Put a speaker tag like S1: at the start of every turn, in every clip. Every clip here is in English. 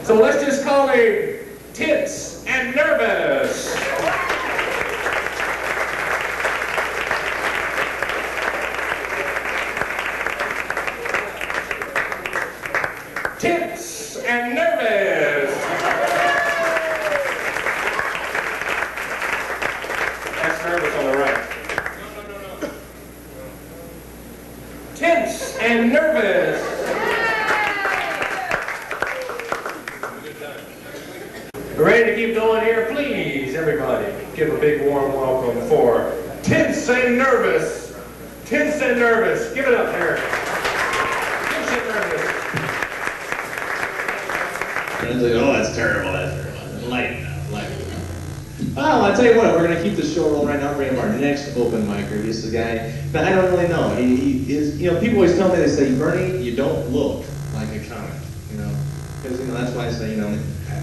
S1: So let's just call her tense and nervous. Tense and nervous. That's nervous on the right. Tense and nervous. Ready to keep going here? Please, everybody, give a big warm welcome for tense and nervous. Tense and nervous. Give it up here. Tense and nervous.
S2: Oh, that's terrible. That's terrible. Lighten up, lighten up. Well, I'll tell you what, we're going to keep the show rolling right now. Bring up our next open micer. He's the guy that I don't really know. He is, you know, people always tell me, they say, Bernie, you don't look like a comic, you know. Because, you know, that's why I say, you know,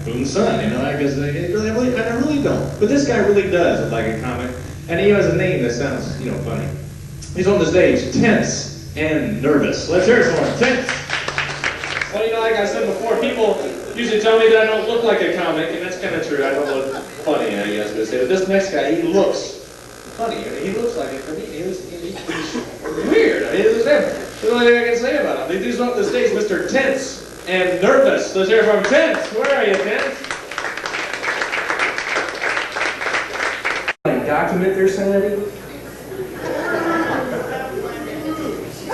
S2: Boone's son, you know, because I really don't. But this guy really does look like a comic. And he has a name that sounds, you know, funny. He's on the stage, tense and nervous. Let's hear it for him. Tense. Well, you know, like I said before, people usually tell me that I don't look like a comic, and that's kind of true. I don't look funny, I guess, to say. But this next guy, he looks funny. I mean, he looks like it. I mean, he's weird. I mean, there's nothing I can say about him. He's on the stage, Mr. Tense and Nervous. Let's hear from Tense. Where are you, Tense?
S3: Document their sanity?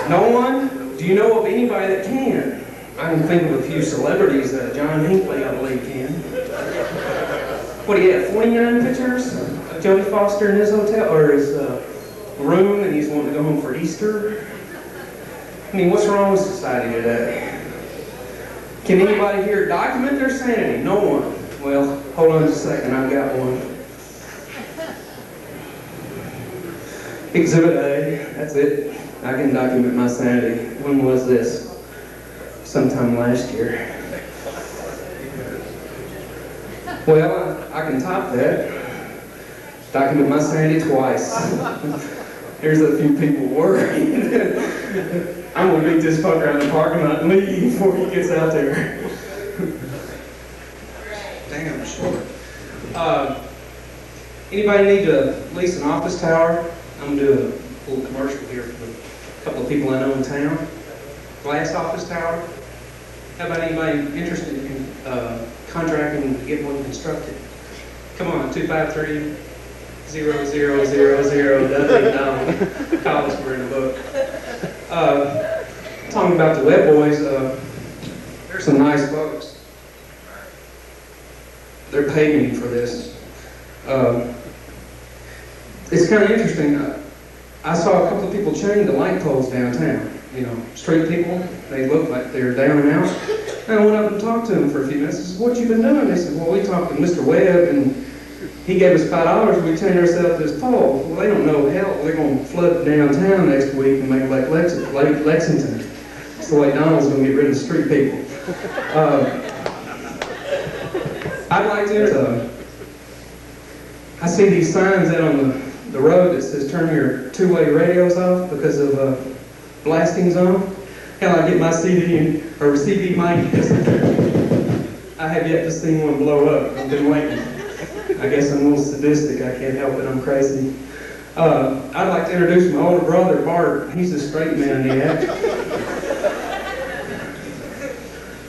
S3: No one? Do you know of anybody that can? I can think of a few celebrities. John Hinckley, I believe, can. What do you have, 49 pictures of Jodie Foster in his hotel, or his room, and he's wanting to go home for Easter? I mean, what's wrong with society today? Can anybody here document their sanity? No one. Well, hold on just a second, I've got one. Exhibit A, that's it. I can document my sanity. When was this? Sometime last year. Well, I can top that. Document my sanity twice. There's a few people worried. I'm gonna beat this fucker out of the parking lot and leave before he gets out there. Damn, short. Anybody need to lease an office tower? I'm gonna do a little commercial here for a couple of people I know in town. Glass office tower. How about anybody interested in contracting to get one constructed? Come on, 253-0000. Call us, we're in a book. Talking about the web boys, there's some nice folks. They're paying me for this. It's kind of interesting. I saw a couple of people chained to light poles downtown. You know, street people, they look like they're down and out. And I went up and talked to them for a few minutes. I said, what you been doing? They said, well, we talked to Mr. Webb, and he gave us $5. We chained ourselves to this pole. Well, they don't know hell. They're going to flood downtown next week and make it like Lexington. That's the way Donald's going to get rid of the street people. I'd like to, I see these signs out on the road that says turn your two-way radios off because of blasting zone. Hell, I get my CD or CD mic. I have yet to see one blow up. I've been waiting. I guess I'm a little sadistic. I can't help it. I'm crazy. I'd like to introduce my older brother, Bart. He's a straight maniac.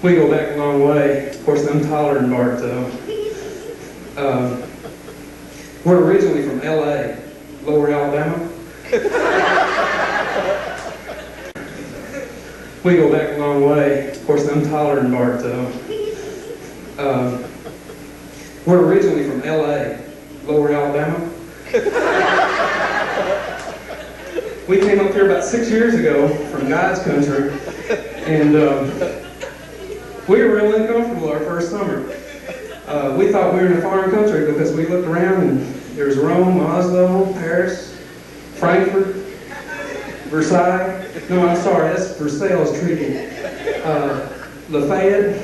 S3: We go back a long way. Of course, I'm taller than Bart, though. We're originally from L.A., Lower Alabama. We go back a long way. Of course, I'm taller than Bart, though. We're originally from L.A., Lower Alabama. We came up here about 6 years ago from God's country, and we were real uncomfortable our first summer. We thought we were in a foreign country because we looked around and there was Rome, Oslo, Paris, Frankfurt, Versailles. No, I'm sorry, that's Versailles Treaty. Lafayette.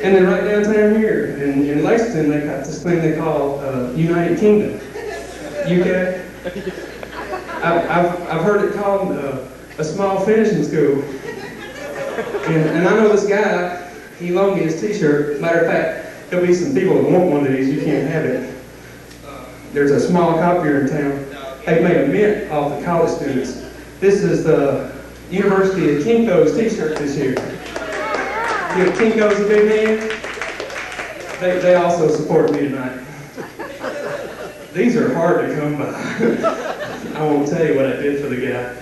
S3: And then right downtown here in Lexington, they got this thing they call United Kingdom, UK. I've heard it called a small finishing school. And I know this guy, he loaned me his t-shirt. Matter of fact, there'll be some people that want one of these. You can't have it. There's a small copier in town. They made a mint off the college students. This is the University of Kinko's t-shirt this year. Give Kinko's a big hand. They also support me tonight. These are hard to come by. I won't tell you what I did for the guy.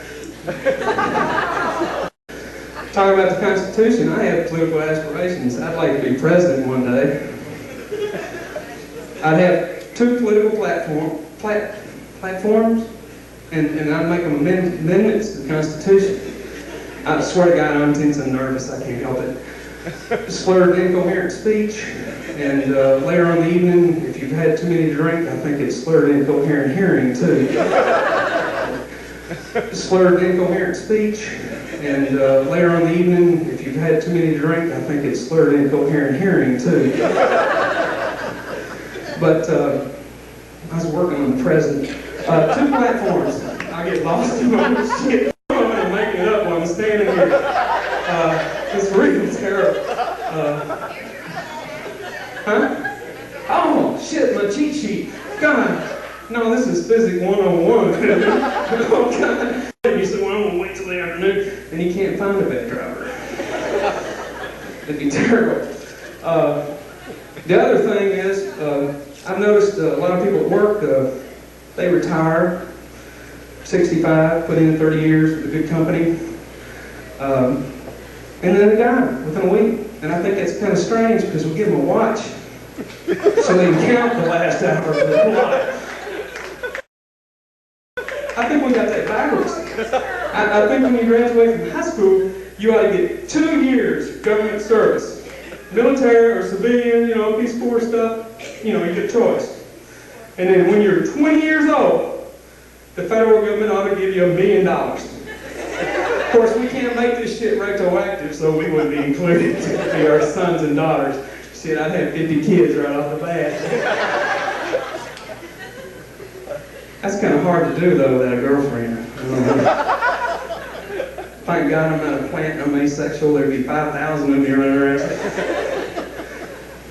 S3: Talking about the Constitution, I have political aspirations. I'd like to be president one day. I'd have 2 political platforms, and I'd make them amendments to the Constitution. I swear to God, I'm tense and nervous. I can't help it. Slurred, incoherent speech, and later on in the evening, if you've had too many to drink, I think it's slurred, incoherent hearing too. Slurred, incoherent speech, and later on in the evening, if you've had too many to drink, I think it's slurred, incoherent hearing too. But I was working on the president. 2 platforms. I get lost in my shit. I'm making it up while I'm standing here. It's really terrible. Huh? Oh, shit, my cheat sheet. God. No, this is Physics 101. Oh, God. You said, well, I'm going to wait till the afternoon. And you can't find a bed driver. It'd be terrible. The other thing is, I've noticed a lot of people at work, they retire, 65, put in 30 years with a good company, and then they die within a week. And I think that's kind of strange because we give them a watch so they can count the last hour of their life. I think we got that backwards. I think when you graduate from high school, you ought to get 2 years of government service. Military or civilian, you know, Peace Corps stuff, you know, you get a choice. And then when you're 20 years old, the federal government ought to give you $1 million. Of course, we can't make this shit retroactive, so we wouldn't be included to be our sons and daughters. Shit, I'd have 50 kids right off the bat. That's kind of hard to do, though, without a girlfriend. Thank God I'm not a plant, I'm asexual. There'd be 5,000 of me running around.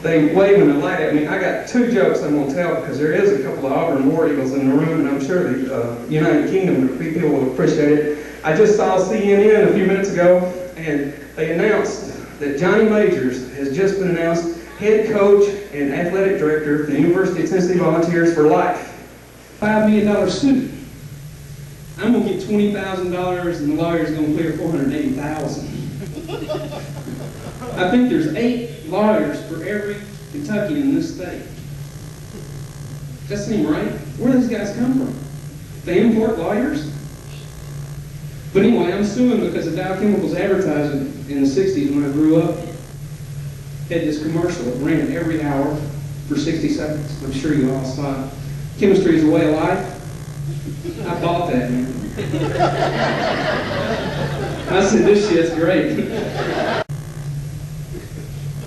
S3: They waving a light at me. I got 2 jokes I'm going to tell because there is a couple of Auburn War Eagles in the room, and I'm sure the United Kingdom people will appreciate it. I just saw CNN a few minutes ago, and they announced that Johnny Majors has just been announced head coach and athletic director for the University of Tennessee Volunteers for life. $5 million suit. I'm going to get $20,000 and the lawyer's going to clear $480,000. I think there's 8 lawyers for every Kentuckian in this state. Does that seem right? Where do these guys come from? They import lawyers? But anyway, I'm suing because the Dow Chemicals advertising in the 60s when I grew up had this commercial. It ran every hour for 60 seconds. I'm sure you all saw it. Chemistry is a way of life. I bought that, man. I said, this shit's great.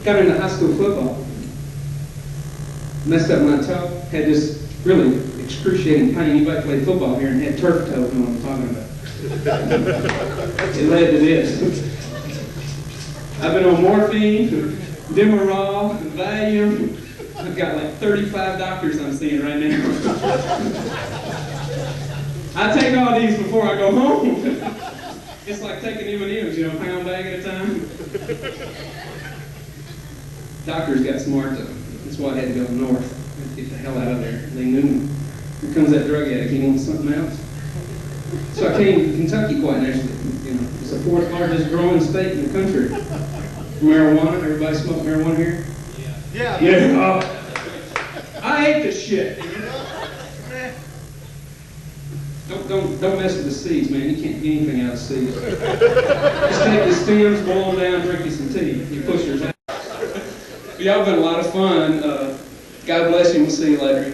S3: Got into high school football. Messed up my toe. Had this really excruciating pain. Anybody played football here and had turf toe, know what I'm talking about. It led to this. I've been on morphine, Demerol, Valium. I've got like 35 doctors I'm seeing right now. I take all these before I go home. It's like taking M&M's, you know, pound bag at a time. Doctors got smart though. That's why I had to go north. Get the hell out of there. They knew me. Here comes that drug addict. He wants something else. So I came to Kentucky quite naturally. You know, it's the 4th largest growing state in the country. Marijuana. Everybody smoke marijuana here? Yeah. Yeah. I hate this shit. Don't mess with the seeds, man. You can't get anything out of seeds. Just take the stems, boil them down, drink you some tea. You push yours out. Y'all been a lot of fun. God bless you. We'll see you later.